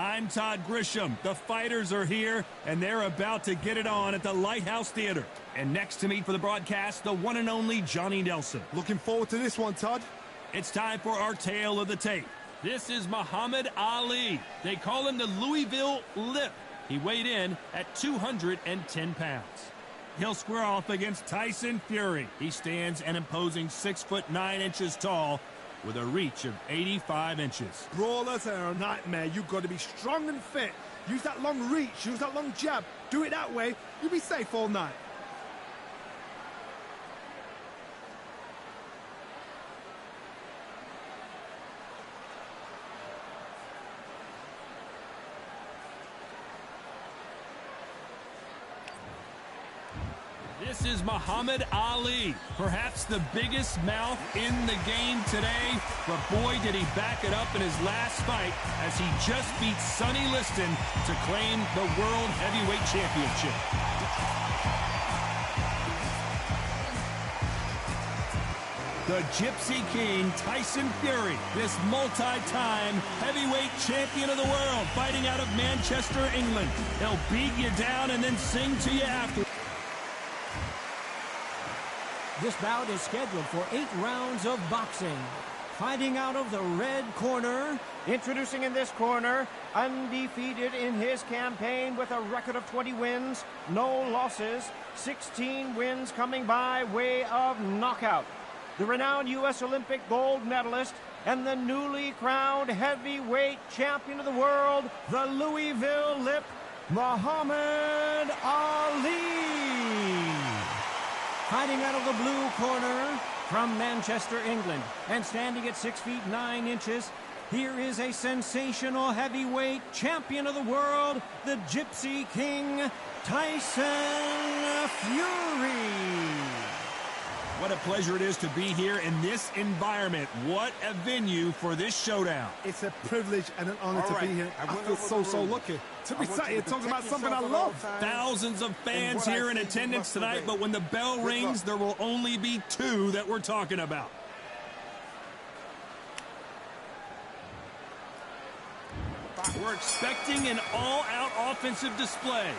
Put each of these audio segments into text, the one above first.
I'm Todd Grisham. The fighters are here, and they're about to get it on at the Lighthouse Theater. And next to me for the broadcast, the one and only Johnny Nelson. Looking forward to this one, Todd. It's time for our tale of the tape. This is Muhammad Ali. They call him the Louisville Lip. He weighed in at 210 pounds. He'll square off against Tyson Fury. He stands an imposing 6'9" tall with a reach of 85 inches. Brawlers are a nightmare. You've got to be strong and fit. Use that long reach, use that long jab. Do it that way, you'll be safe all night. This is Muhammad Ali, perhaps the biggest mouth in the game today, but boy did he back it up in his last fight as he just beat Sonny Liston to claim the World Heavyweight Championship. The Gypsy King, Tyson Fury, this multi-time heavyweight champion of the world, fighting out of Manchester, England. He'll beat you down and then sing to you after. This bout is scheduled for 8 rounds of boxing. Fighting out of the red corner. Introducing in this corner, undefeated in his campaign with a record of 20 wins, no losses, 16 wins coming by way of knockout. The renowned U.S. Olympic gold medalist and the newly crowned heavyweight champion of the world, the Louisville Lip, Muhammad Ali. Fighting out of the blue corner from Manchester, England, and standing at 6'9", here is a sensational heavyweight champion of the world, the Gypsy King, Tyson Fury. What a pleasure it is to be here in this environment. What a venue for this showdown. It's a privilege and an honor to be here. I feel so lucky to be sat here talking about something I love. Thousands of fans here in attendance tonight, but when the bell rings, there will only be 2 that we're talking about. We're expecting an all-out offensive display.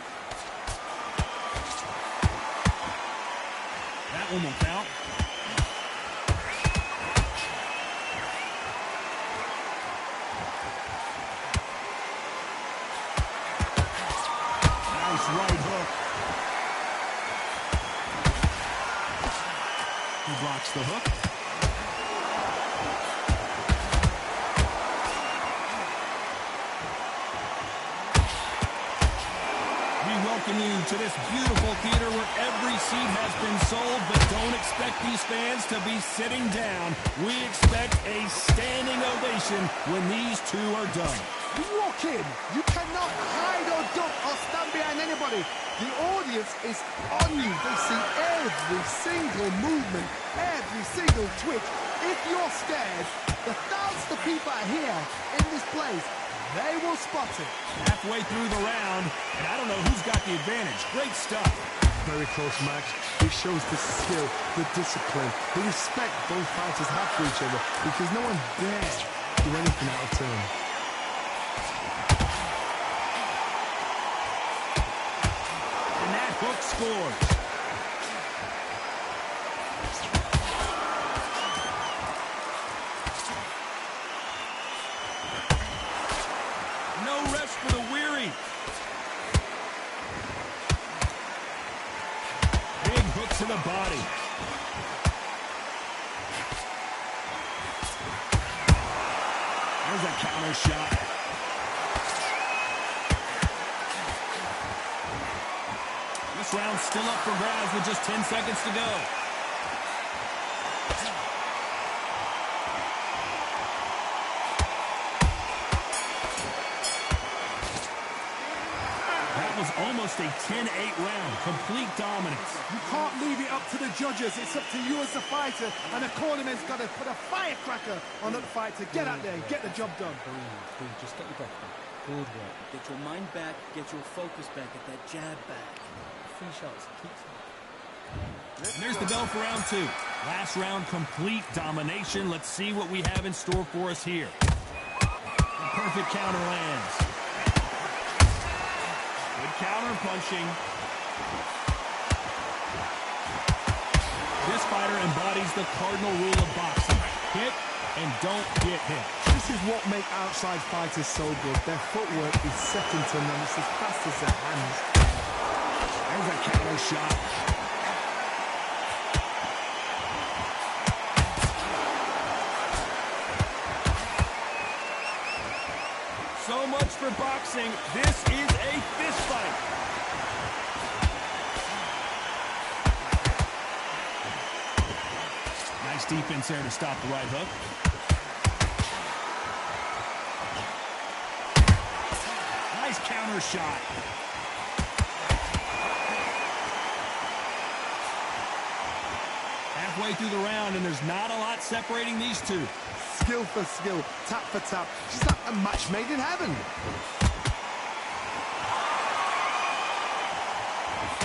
That one will count. Nice right hook. He blocks the hook. Welcome you to this beautiful theater where every seat has been sold, but don't expect these fans to be sitting down. We expect a standing ovation when these 2 are done. You walk in, you cannot hide or duck or stand behind anybody. The audience is on you. They see every single movement, every single twitch. If you're scared, the thousands of people are here in this place. They will spot it. Halfway through the round, and I don't know who's got the advantage. Great stuff. Very close match. It shows the skill, the discipline, the respect both fighters have for each other, because no one dares do anything out of turn. And that hook scores. For the weary. Big hook to the body. There's a counter shot. This round's still up for grabs with just 10 seconds to go. Almost a 10-8 round, complete dominance. You can't leave it up to the judges. It's up to you as the fighter, and the cornerman's got to put a firecracker on the fight to get out there and get the job done. Breathe. Just get your breath back. Good work. Get your mind back, get your focus back, get that jab back. 3 shots. Keep And there's the bell for round 2. Last round, complete domination. Let's see what we have in store for us here. The perfect counter lands. Good counter punching. This fighter embodies the cardinal rule of boxing. Hit and don't get hit. This is what makes outside fighters so good. Their footwork is second to none. It's as fast as their hands. There's a counter shot. So much for boxing. This is a fist fight. Nice defense there to stop the right hook. Nice counter shot. Halfway through the round, and there's not a lot separating these two. Skill for skill, tap for tap. Just like a match made in heaven.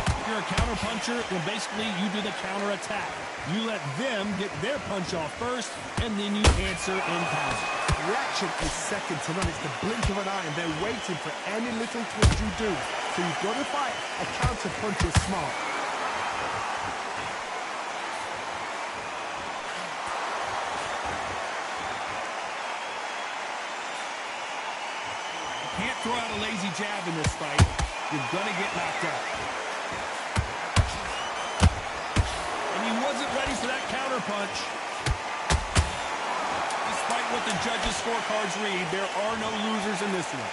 If you're a counter puncher, then basically you do the counter attack. You let them get their punch off first, and then you answer in kind. Reaction is second to none. It's the blink of an eye, and they're waiting for any little twist you do. So you've got to fight a counter puncher smart. Can't throw out a lazy jab in this fight. You're gonna get knocked out. And he wasn't ready for that counter punch. Despite what the judges' scorecards read, there are no losers in this one.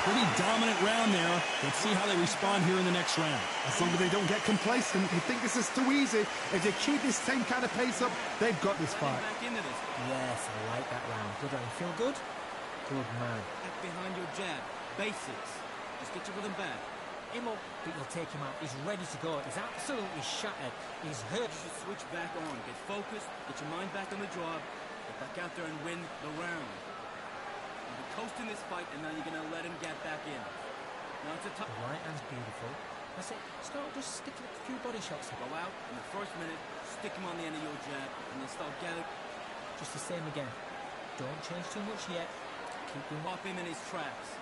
Pretty dominant round there. Let's see how they respond here in the next round. As long as they don't get complacent, you think this is too easy. If they keep this same kind of pace up, they've got this fight. Back into this. Yes, I like that round. Good round. Feel good? Good man. Back behind your jab. Basics. Just get your rhythm back. Him up, but you'll take him out. He's ready to go. He's absolutely shattered. He's hurt. You should switch back on. Get focused. Get your mind back on the job. Get back out there and win the round. You've been coasting this fight, and now you're going to let him get back in. Now it's a tough... The right hand's beautiful. That's it. Start just sticking a few body shots. Go out in the first minute, stick him on the end of your jab, and then start getting... Just the same again. Don't change too much yet. Keep doing Pop him in his tracks.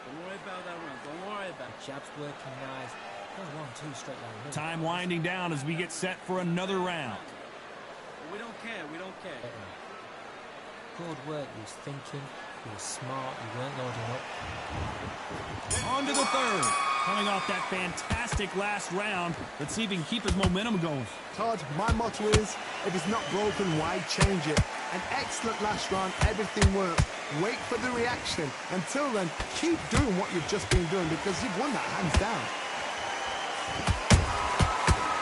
Don't worry about that round. Don't worry about it. jabs working nice. Goes 1-2 straight down. Time winding down as we get set for another round. But we don't care. We don't care. Good work. He was thinking. He was smart. He weren't loading up. On to the third. Coming off that fantastic last round. Let's see if he can keep his momentum going. Todd, my motto is, if it's not broken, why change it? An excellent last round, everything worked. Wait for the reaction. Until then, keep doing what you've just been doing because you've won that hands down.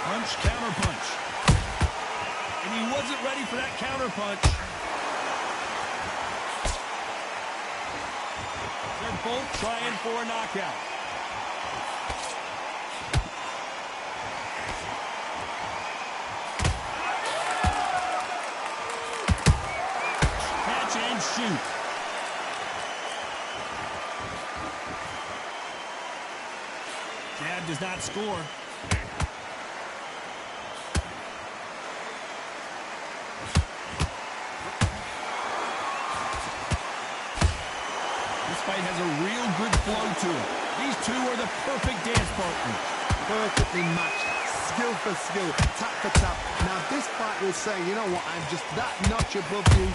Punch, counter punch. And he wasn't ready for that counter punch. They're both trying for a knockout. Catch and shoot. Jab does not score. This fight has a real good flow to it. These two are the perfect dance partners. Perfectly matched. Skill for skill, tap for tap. Now this fight will say, you know what, I'm just that notch above you.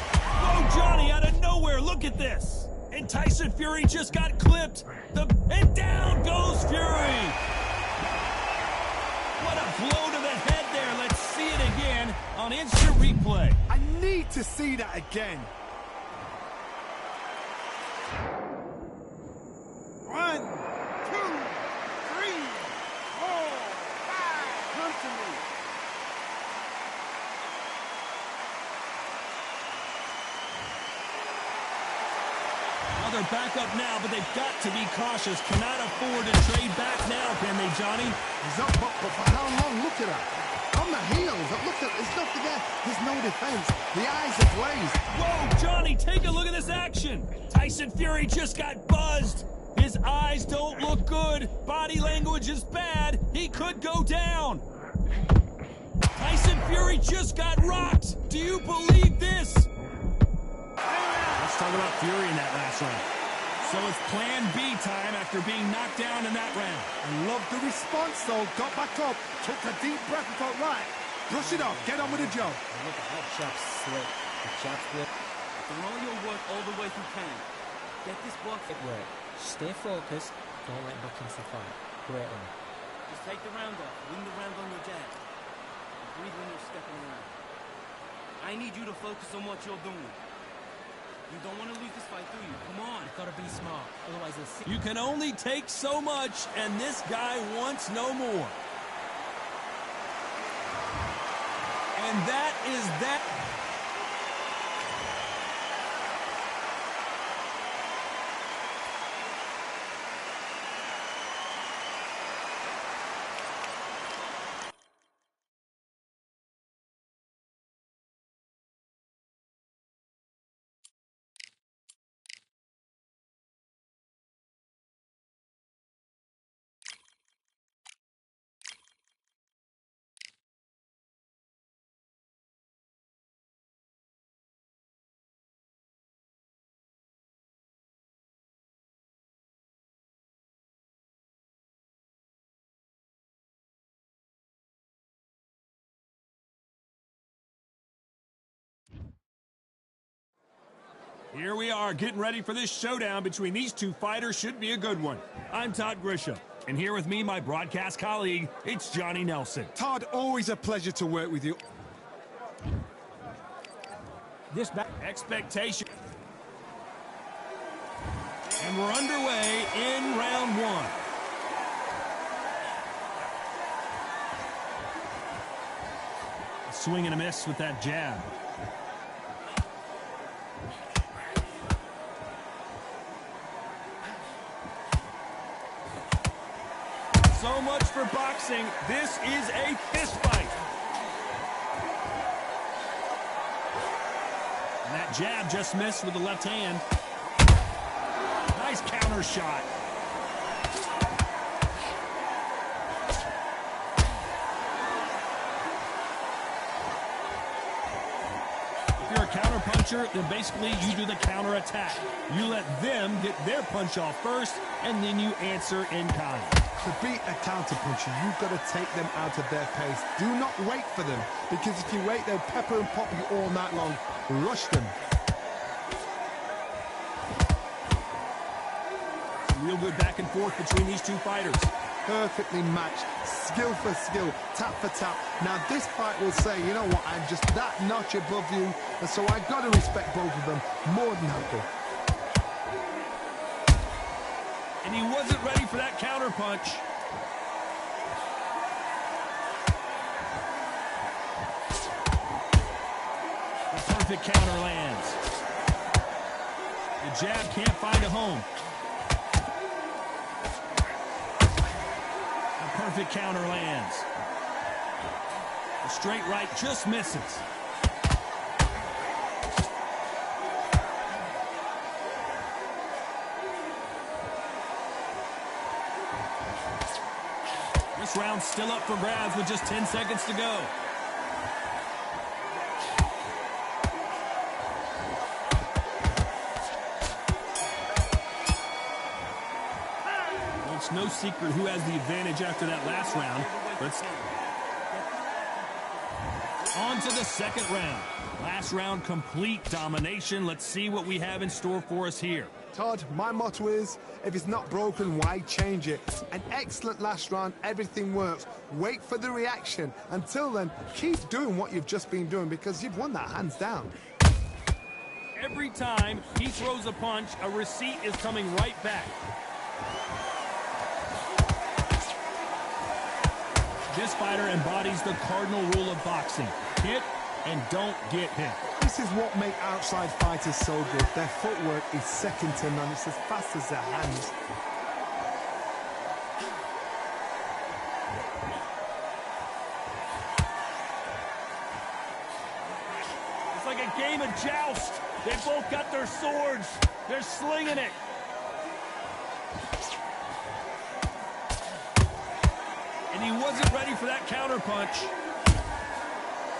Oh, Johnny, out of nowhere, look at this. And Tyson Fury just got clipped. And down goes Fury. What a blow to the head there. Let's see it again on instant replay. I need to see that again. 1, 2, 3, 4, 5. Come to me. Well, they're back up now, but they've got to be cautious. Cannot afford to trade back now, can they, Johnny? He's up, but for how long? Look at that. On the heels. Look at, there's nothing there. There's no defense. The eyes are glazed. Whoa, Johnny, take a look at this action. Tyson Fury just got buzzed. His eyes don't look good. Body language is bad. He could go down. Tyson Fury just got rocked. Do you believe this? Let's talk about Fury in that last round. So it's plan B time after being knocked down in that round. I love the response, though. Got back up, took a deep breath and thought, right, brush it off, get on with the job. Look at that chop slick. The chop slip. Throw your work all the way you can. Get this block. It work. Stay focused. Don't let bookings the fight. Great one. Just take the round off. Win the round on your jab. Breathe when you're stepping around. I need you to focus on what you're doing. You don't want to lose this fight, do you? Come on. You've got to be smart. Otherwise, they'll see. You can only take so much, and this guy wants no more. And that is that. Here we are, getting ready for this showdown between these two fighters. Should be a good one. I'm Todd Grisham, and here with me, my broadcast colleague, it's Johnny Nelson. Todd, always a pleasure to work with you. This back. Expectation. And we're underway in round one. A swing and a miss with that jab. So much for boxing. This is a fist fight. And that jab just missed with the left hand. Nice counter shot. If you're a counter puncher, then basically you do the counter attack. You let them get their punch off first, and then you answer in kind. To beat a counter-puncher, you've got to take them out of their pace. Do not wait for them, because if you wait, they'll pepper and pop you all night long. Rush them. Real good back and forth between these two fighters. Perfectly matched, skill for skill, tap for tap. Now this fight will say, you know what, I'm just that notch above you, and so I've got to respect both of them more than happy. And he wasn't ready for that counter punch. The perfect counter lands. The jab can't find a home. The perfect counter lands. The straight right just misses. This round's still up for grabs with just 10 seconds to go. Well, it's no secret who has the advantage after that last round. Let's on to the second round. Last round, complete domination. Let's see what we have in store for us here. Todd, my motto is, if it's not broken, why change it? An excellent last round, everything works. Wait for the reaction. Until then, keep doing what you've just been doing, because you've won that hands down. Every time he throws a punch, a receipt is coming right back. This fighter embodies the cardinal rule of boxing. Hit and don't get hit. This is what makes outside fighters so good. Their footwork is second to none. It's as fast as their hands. It's like a game of joust. They both got their swords. They're slinging it. And he wasn't ready for that counter punch.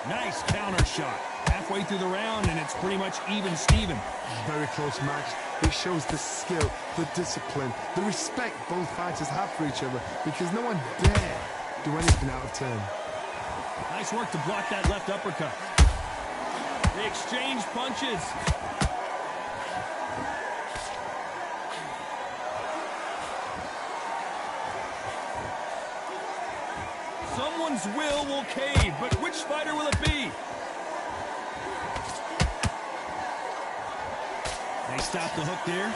Nice counter shot. Halfway through the round, and it's pretty much even Steven. Very close match. It shows the skill, the discipline, the respect both fighters have for each other, because no one dare do anything out of turn. Nice work to block that left uppercut. They exchange punches. Someone's will cave, but which fighter will it be? They stop the hook there.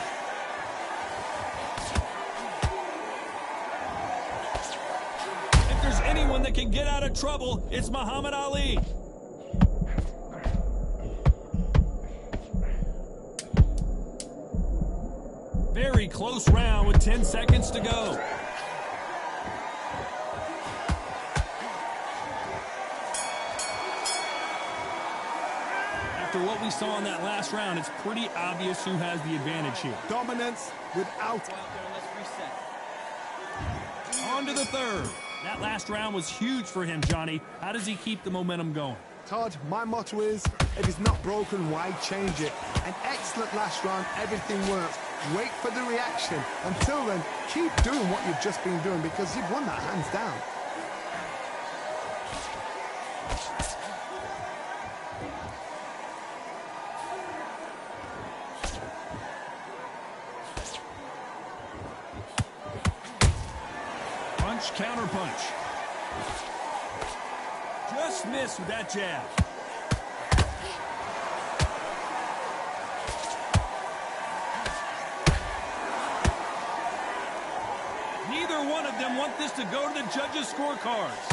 If there's anyone that can get out of trouble, it's Muhammad Ali. Very close round with 10 seconds to go. After what we saw in that last round, it's pretty obvious who has the advantage here. Dominance without... On to the third. That last round was huge for him, Johnny. How does he keep the momentum going? Todd, my motto is, if it's not broken, why change it? An excellent last round, everything works. Wait for the reaction. Until then, keep doing what you've just been doing, because you've won that hands down. Punch, counter punch. Just missed with that jab. Neither one of them want this to go to the judges' scorecards.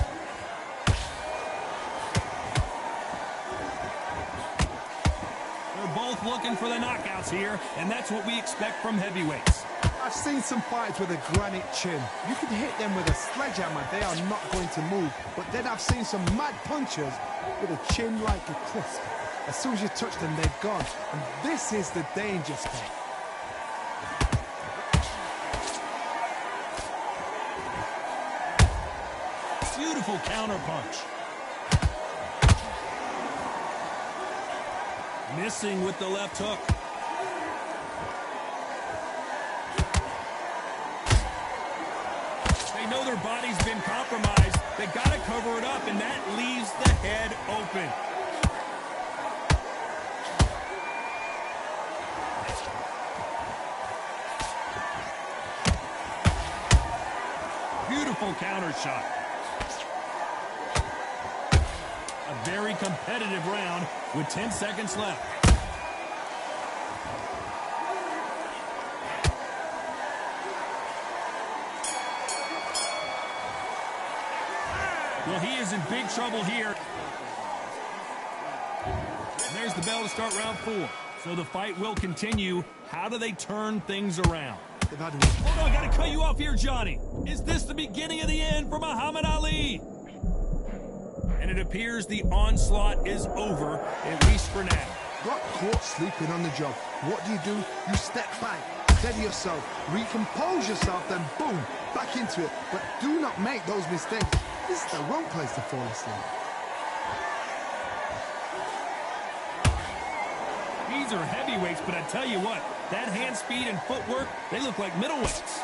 They're both looking for the knockouts here, and that's what we expect from heavyweights. I've seen some fights with a granite chin. You can hit them with a sledgehammer, they are not going to move. But then I've seen some mad punchers with a chin like a crisp. As soon as you touch them, they're gone. And this is the danger spot. Beautiful counter punch. Missing with the left hook. They know their body's been compromised. They gotta cover it up, and that leaves the head open. Beautiful counter shot. A very competitive round with 10 seconds left. Well, he is in big trouble here. And there's the bell to start round 4. So the fight will continue. How do they turn things around? Hold on, I gotta cut you off here, Johnny. Is this the beginning of the end for Muhammad Ali? And it appears the onslaught is over, at least for now. Got caught sleeping on the job. What do? You step back, steady yourself, recompose yourself, then boom, back into it. But do not make those mistakes. This is the wrong place to fall asleep. These are heavyweights, but I tell you what, that hand speed and footwork, they look like middleweights.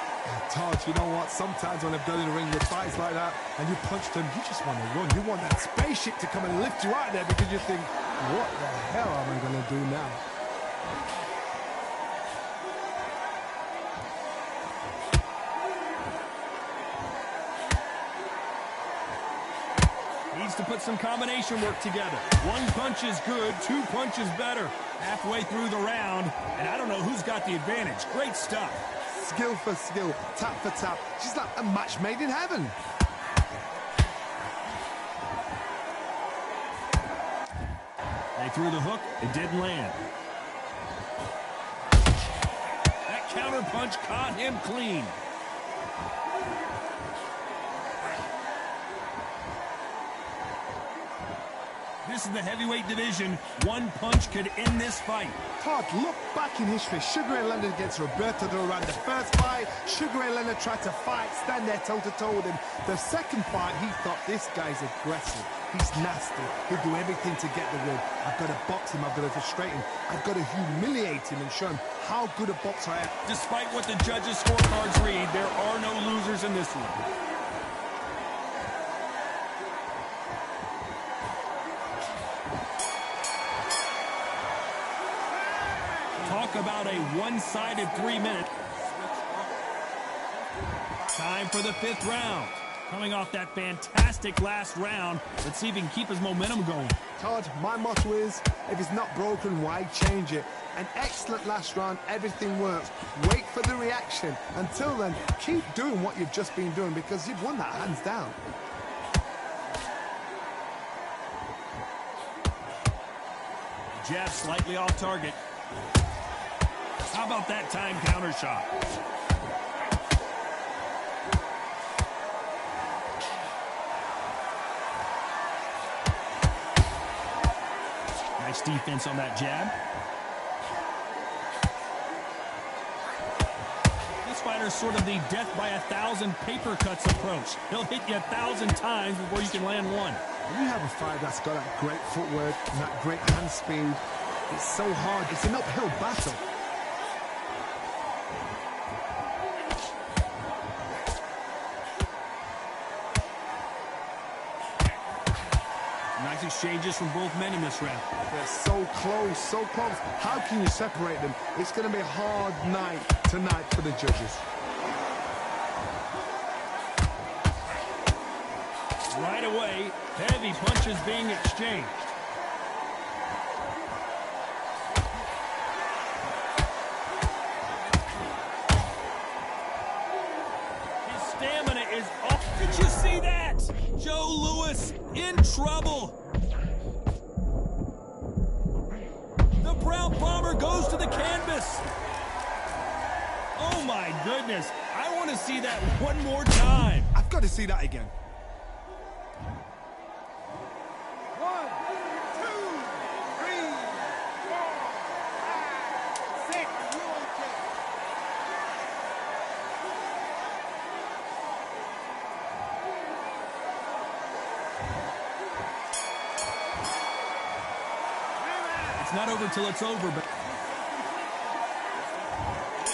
Todd, you know what? Sometimes when I've done in the ring with fights like that, and you punch them, you just want to run. You want that spaceship to come and lift you out of there, because you think, what the hell am I going to do now? Needs to put some combination work together. One punch is good, 2 punches better. Halfway through the round, and I don't know who's got the advantage. Great stuff. Skill for skill, tap for tap. She's like a match made in heaven. They threw the hook, it didn't land. That counter punch caught him clean. This is the heavyweight division. One punch could end this fight. Todd, look back in history. Sugar Ray Leonard against Roberto Duran. The first fight, Sugar Ray Leonard tried to fight, stand there toe-to-toe with him. The second fight, he thought, this guy's aggressive. He's nasty. He'll do everything to get the win. I've got to box him. I've got to frustrate him. I've got to humiliate him and show him how good a boxer I am. Despite what the judges' scorecards read, there are no losers in this one. Talk about a one-sided 3 minute. Time for the 5th round. Coming off that fantastic last round, let's see if he can keep his momentum going. Todd, my motto is, if it's not broken, why change it? An excellent last round, everything works. Wait for the reaction. Until then, keep doing what you've just been doing because you've won that hands down. Jab slightly off target. How about that time counter shot? Nice defense on that jab. This fighter's sort of the death by 1,000 paper cuts approach. He'll hit you 1,000 times before you can land one. When you have a fighter that's got that great footwork and that great hand speed, it's so hard. It's an uphill battle. Nice exchanges from both men in this round. They're so close, so close. How can you separate them? It's going to be a hard night tonight for the judges. Right away, heavy punches being exchanged. His stamina is off. Did you see that? Joe Louis in trouble. The Brown Bomber goes to the canvas. Oh my goodness. I want to see that one more time. I've got to see that again. 1, 2, 3, 4, 5, 6. It's not over till it's over, but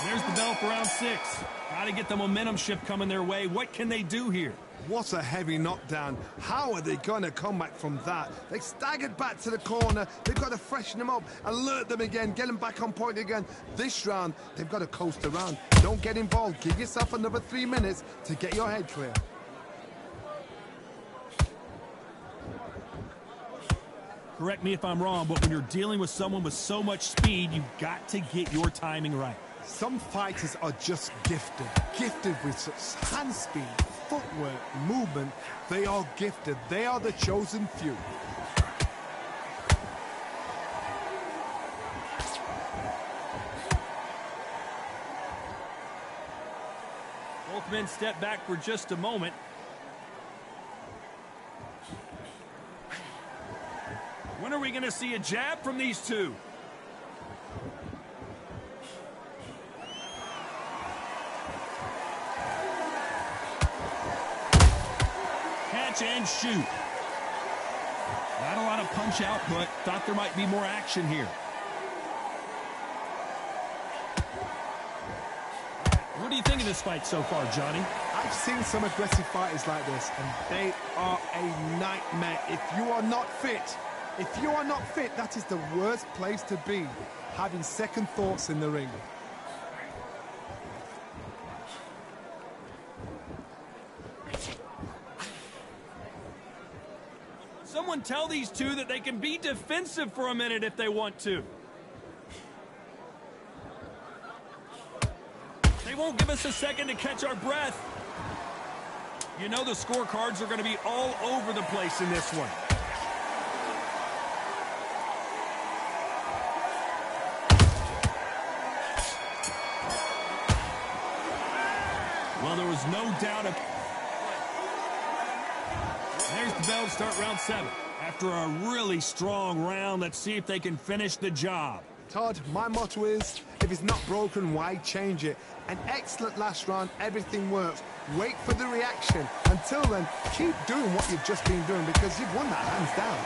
there's the bell for round 6. Got to get the momentum shift coming their way. What can they do here? What a heavy knockdown. How are they going to come back from that? They staggered back to the corner. They've got to freshen them up, alert them again, get them back on point again. This round, they've got to coast around. Don't get involved. Give yourself another 3 minutes to get your head clear. Correct me if I'm wrong, but when you're dealing with someone with so much speed, you've got to get your timing right. Some fighters are just gifted. Gifted with such hand speed, footwork, movement. They are gifted. They are the chosen few. Both men step back for just a moment. When are we going to see a jab from these two? Catch and shoot. Not a lot of punch output. Thought there might be more action here. What do you think of this fight so far, Johnny? I've seen some aggressive fighters like this, and they are a nightmare. If you are not fit, that is the worst place to be, having second thoughts in the ring. Someone tell these two that they can be defensive for a minute if they want to. They won't give us a second to catch our breath. You know the scorecards are going to be all over the place in this one. Well, there was no doubt of... There's the bell to start round 7. After a really strong round, let's see if they can finish the job. Todd, my motto is, if it's not broken, why change it? An excellent last round, everything works. Wait for the reaction. Until then, keep doing what you've just been doing because you've won that hands down.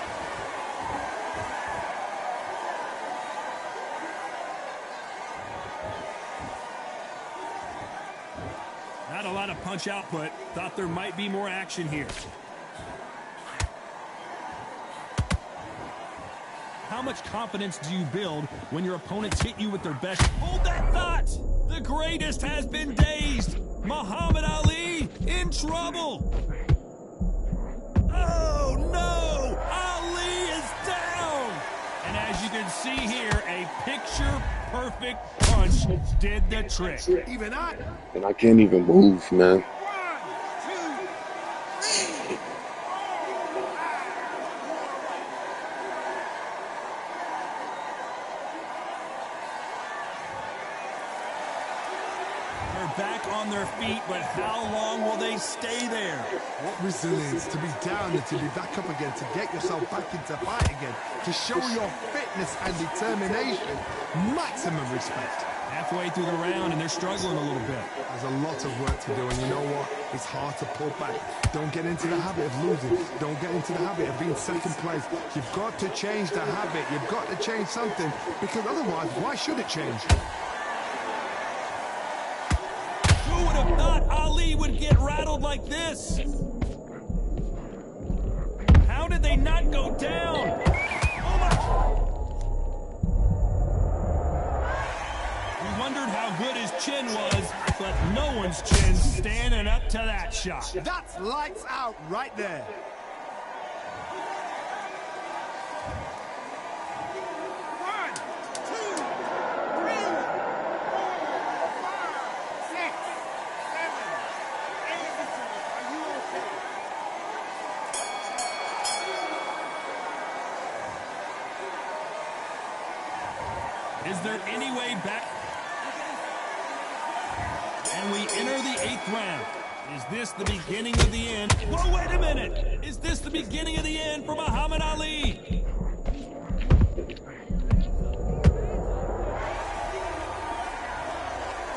Not a lot of punch output. Thought there might be more action here. How much confidence do you build when your opponents hit you with their best? Hold that thought! The greatest has been dazed. Muhammad Ali in trouble. Oh, no! Ali is down! And as you can see here, a picture-perfect punch did the trick. Even I... And I can't even move, man. Back on their feet, but how long will they stay there? What resilience to be down and to be back up again, to get yourself back into fight again, to show your fitness and determination. Maximum respect. Halfway through the round and they're struggling a little bit. There's a lot of work to do, and you know what? It's hard to pull back. Don't get into the habit of losing. Don't get into the habit of being second place. You've got to change the habit. You've got to change something, because otherwise, why should it change? Who would have thought Ali would get rattled like this? How did they not go down? Oh my! We wondered how good his chin was, but no one's chin's standing up to that shot. That's lights out right there. Is there any way back? And we enter the 8th round. Is this the beginning of the end? Whoa, wait a minute! Is this the beginning of the end for Muhammad Ali?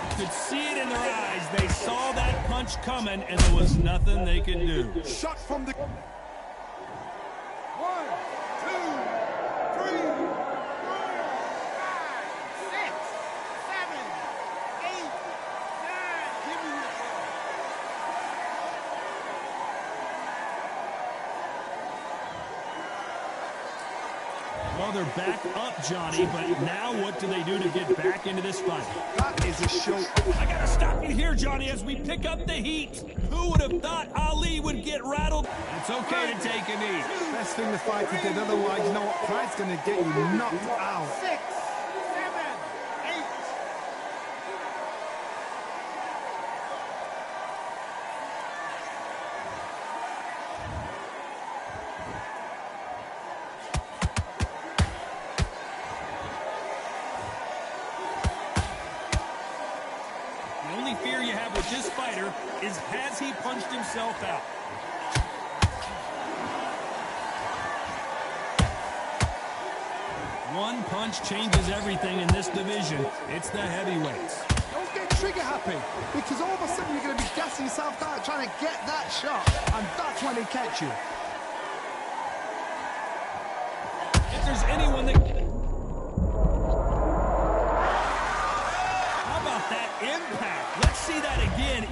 You could see it in their eyes. They saw that punch coming, and there was nothing they could do. Shot from the... 1, 2, 3, 4, 5, 6, 7, 8, 9. Give me your ball. Well, they're back up, Johnny, but now what do they do to get back into this fight? That is a show. I gotta stop you here, Johnny, as we pick up the heat. Who would have thought Ali would get rattled? It's okay to take a knee. Best thing the fighter did, otherwise, you know what? Pride's going to get you knocked out. 6, 7, 8. The only fear you have with this fighter is, has he punched himself out? One punch changes everything in this division. It's the heavyweights. Don't get trigger happy, because all of a sudden you're going to be gassing yourself out trying to get that shot, and that's when they catch you. If there's anyone that... How about that impact? Let's see that again.